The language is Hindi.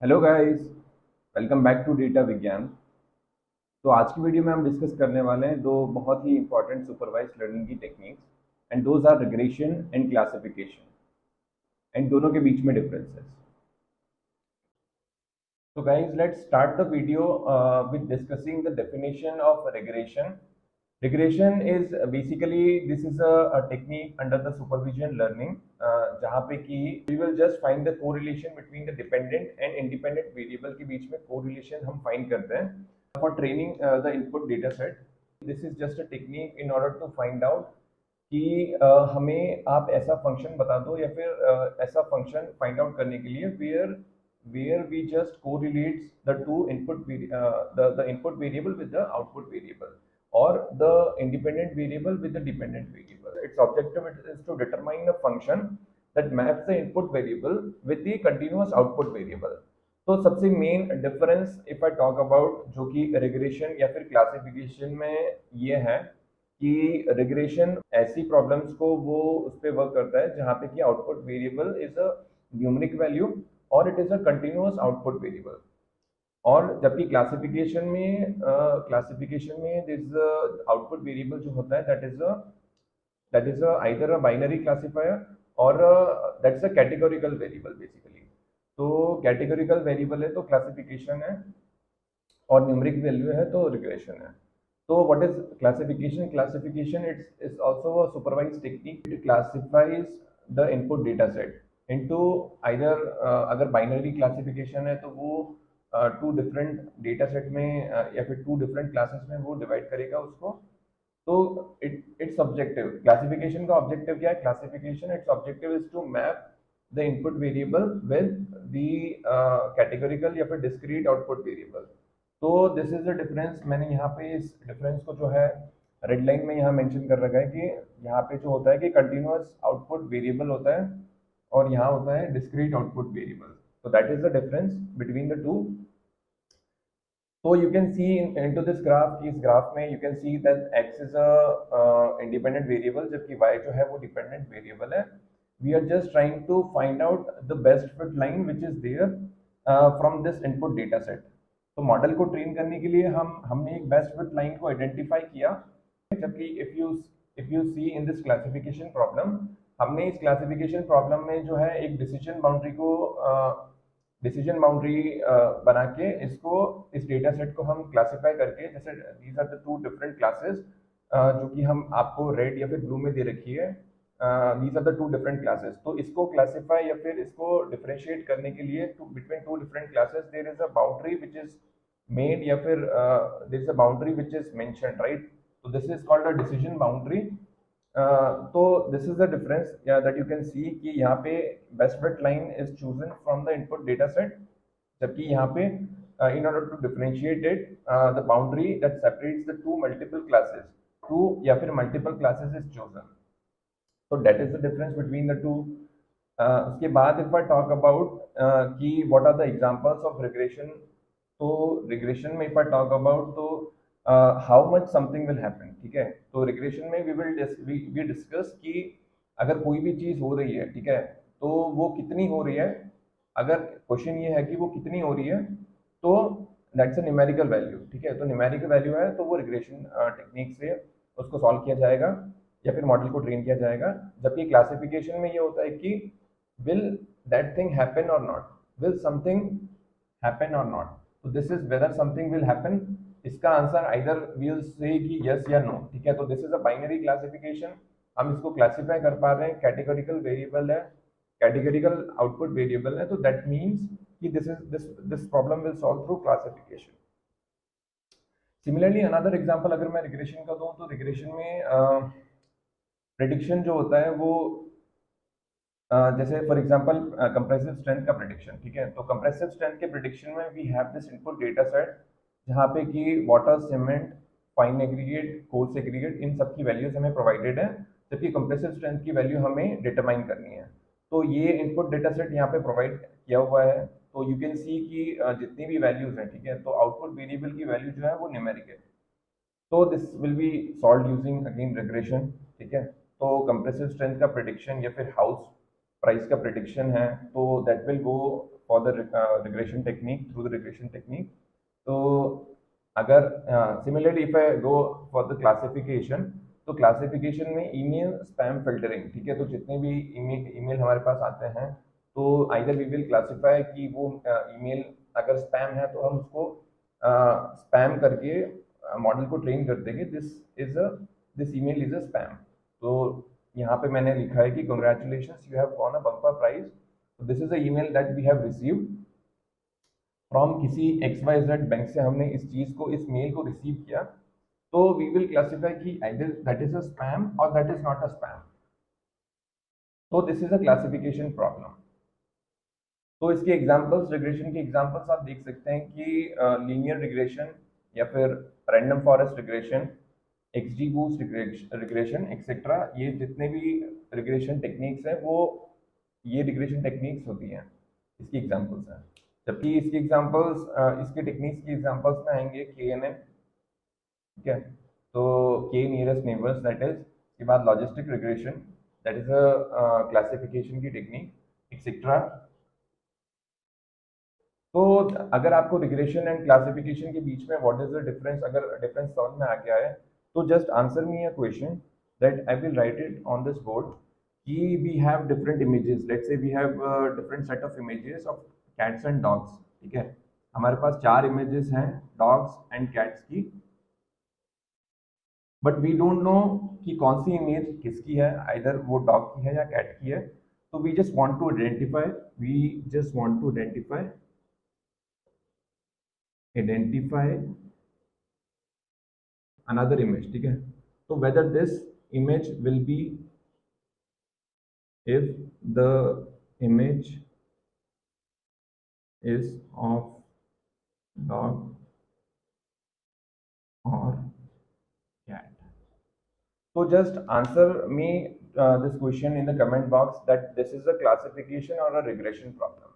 Hello guys, welcome back to data Vigyan. तो आज की वीडियो में हम डिस्कस करने वाले हैं दो बहुत ही इंपॉर्टेंट सुपरवाइज्ड लर्निंग की techniques and those are regression and classification and दोनों के बीच में differences. So guys, let's start the video with discussing the definition of regression. Regression is basically this is a technique under the supervision learning जहाँ पे कि we will just find the correlation between the dependent and independent variable के बीच में correlation हम find करते हैं for training the input data set. This is just a technique in order to find out कि हमें आप ऐसा फंक्शन बता दो या फिर ऐसा फंक्शन फाइंड आउट करने के लिए where we just correlates the two the input variable with the output variable or the independent variable with the dependent variable. Its objective is to determine a function that maps the input variable with the continuous output variable. तो सबसे main difference if I talk about जो कि रिग्रेशन या फिर क्लासिफिकेशन में ये है कि रिग्रेशन ऐसी प्रॉब्लम्स को वो उस पर वर्क करता है जहाँ पे कि output variable is a numeric value और it is a continuous output variable. और जबकि क्लासिफिकेशन में दिस आउटपुट वेरिएबल जो होता है that is either a binary classifier और that's a categorical variable basically. तो कैटेगोरिकल वेरिएबल है तो क्लासिफिकेशन है और न्यूमेरिक वैल्यू है तो रिग्रेशन है। So what is classification? Classification it's also a supervised technique. It classifies the input data set into either अगर binary classification है तो वो टू डिफरेंट डेटा सेट में या फिर टू डिफरेंट क्लासेस में वो डिवाइड करेगा उसको। तो इट्स ऑब्जेक्टिव क्लासिफिकेशन का ऑब्जेक्टिव क्या है? Classification it's objective is to map the input variable with the categorical या फिर डिस्क्रीट आउटपुट वेरिएबल। तो दिस इज द डिफरेंस। मैंने यहाँ पे इस डिफरेंस को जो है रेड लाइन में यहाँ मेंशन कर रखा है कि यहाँ पे जो होता है कि कंटिन्यूअस आउटपुट वेरिएबल होता है और यहाँ होता है डिस्क्रीट आउटपुट वेरिएबल। तो that is the difference between the to. So you can see into this graph कि इस ग्राफ में you can see that x is a independent variable जबकि y जो है वो dependent variable है। We are just trying to find out the best fit line which is there from this input data set. तो मॉडल को ट्रेन करने के लिए हमने एक बेस्ट फिट लाइन को आइडेंटिफाई किया। जबकि if you see in this classification problem हमने इस क्लासिफिकेशन प्रॉब्लम में जो है एक डिसीजन बाउंड्री बना के इसको इस डेटा सेट को हम क्लासिफाई करके जैसे these are the two different classes जो कि हम आपको रेड या फिर ब्लू में दे रखी है। These are the two different classes. तो इसको क्लासिफाई या फिर इसको डिफरेंशिएट करने के लिए between two different classes there is a boundary which is made या फिर there is a boundary which is mentioned, right? तो this is called a decision boundary. तो this is the difference that you can see कि यहाँ पे best fit line is chosen from the input data set जबकि यहाँ पे in order to differentiate it the boundary that separates the two multiple classes to या फिर मल्टीपल क्लासेस इज चोजन। तो that is the difference between the two. उसके बाद इफ आई टॉक अबाउट कि what are the examples of regression. तो रिग्रेशन में इफ आई टॉक अबाउट तो how much something will happen, ठीक है? तो रिग्रेशन में वी डिस्कस कि अगर कोई भी चीज हो रही है, ठीक है, तो वो कितनी हो रही है। अगर क्वेश्चन ये है कि वो कितनी हो रही है तो दैट्स अ न्यूमेरिकल वैल्यू, ठीक है? तो न्यूमेरिकल वैल्यू है तो वो रिग्रेशन टेक्निक से उसको सॉल्व किया जाएगा या फिर मॉडल को ट्रेन किया जाएगा। जबकि क्लासिफिकेशन में ये होता है कि विल दैट थिंग हैपन और नॉट, विल समथिंग हैपन और नॉट। तो this is whether something will happen. इसका आंसर आइदर विल से कि यस या नो, ठीक है? तो this is a binary classification. हम इसको क्लासिफाई कर पा रहे हैं, कैटेगोरिकल वेरिएबल है, कैटेगोरिकल आउटपुट वेरिएबल है। तो दैट मीन्स कि this problem will solve through classification. Similarly another example अगर मैं रिग्रेशन का दूं तो रिग्रेशन में प्रेडिक्शन जो होता है वो जैसे फॉर एग्जांपल कंप्रेसिव स्ट्रेंथ का प्रेडिक्शन, ठीक है? तो कंप्रेसिव स्ट्रेंथ के प्रेडिक्शन में we have this input data set जहाँ पे कि water, cement, fine aggregate, coarse aggregate इन सब की वैल्यूज हमें प्रोवाइडेड है जबकि कंप्रेसिव स्ट्रेंथ की वैल्यू हमें डिटरमाइन करनी है। तो ये इनपुट डेटा सेट यहाँ पे प्रोवाइड किया हुआ है। तो यू कैन सी कि जितनी भी वैल्यूज हैं, ठीक है, तो आउटपुट वेरिएबल की वैल्यू जो है वो न्यूमेरिक है। तो this will be solve using again regression, ठीक है? तो कंप्रेसिव स्ट्रेंथ का प्रेडिक्शन या फिर हाउस प्राइस का प्रेडिक्शन है तो that will go for the regression technique, through the regression technique. तो अगर similarly if I go for the classification, तो क्लासिफिकेशन में ईमेल स्पैम फिल्टरिंग, ठीक है, तो जितने भी ईमेल हमारे पास आते हैं तो आइदर वी विल क्लासिफाई कि वो ईमेल अगर स्पैम है तो हम उसको स्पैम करके मॉडल को ट्रेन कर देंगे, this email is a spam. तो यहाँ पे मैंने लिखा है कि congratulations you have gone a bumper prize, this is a email that we have received from किसी XYZ बैंक से, हमने इस चीज को, इस मेल को रिसीव किया, तो वी विल क्लासिफाई कि either that is a spam और that is not a spam. तो this is a classification problem. तो इसके एग्जांपल्स, रिग्रेशन के एग्जांपल्स आप देख सकते हैं कि लीनियर रिग्रेशन या फिर random forest regression, XGBoost regression etcetera, ये जितने भी रिग्रेशन टेक्निक्स हैं वो ये रिग्रेशन टेक्निक्स होती हैं, इसकी एग्जांपल्स हैं। जबकि इसकी एग्जांपल्स, इसके टेक्निक्स की एग्जांपल्स में आएंगे KNN, ठीक है, तो K nearest neighbours that is, के बाद logistic regression that is a classification की टेक्निक एक्सेट्रा। तो अगर आपको रिग्रेशन एंड क्लासिफिकेशन के बीच में व्हाट इज द डिफरेंस, अगर डिफरेंस समझ में आ गया है तो just answer me a question that I will write it on this board कि we have different images, let's say we have different set of images of cats and dogs, ठीक है, हमारे पास 4 इमेजेस हैं डॉग्स एंड कैट्स की, बट वी डोंट नो कि कौन सी इमेज किसकी है, आइदर वो डॉग की है या कैट की है। तो we just want to identify, identify another image, ठीक है, तो whether this image will be, if the image is of dog or cat, so just answer me this question in the comment box that this is a classification or a regression problem.